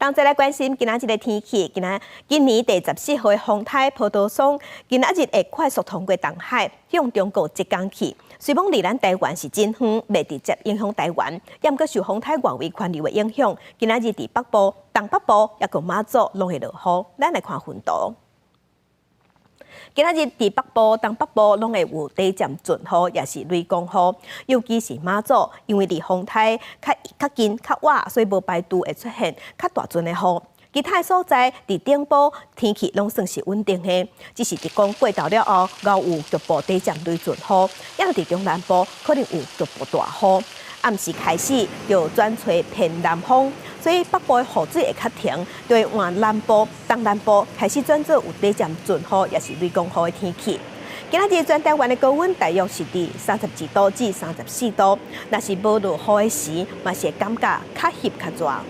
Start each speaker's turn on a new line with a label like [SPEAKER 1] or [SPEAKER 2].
[SPEAKER 1] 当再来关心今仔日的天气，今年第14号的风台波多松，今仔日会快速通过东海，向中国浙江去。虽望离咱台湾是真远，未直接影响台湾，也毋过受风台外围环流的影响，今仔日伫北部、东北部也个马祖拢会落雨。咱来看分图。今仔日伫北部、东北部拢会有短暂阵雨，也是雷公雨，尤其是马祖，因为离风台较近、较晚，所以无排除会出现较大阵的雨。其他所在伫顶部天气拢算是稳定的，只是伫讲过头了后，偶有局部短暂雷阵雨，也伫中南部可能有局部大雨。暗时开始就转吹偏南风，所以北部的雨水会较停，就会往南部、东南部开始转做有短暂阵雨，也是雷公雨的天气。今仔日全台湾的高温大约是伫32度至34度，若是无落雨的时，嘛是会感觉较翕较热。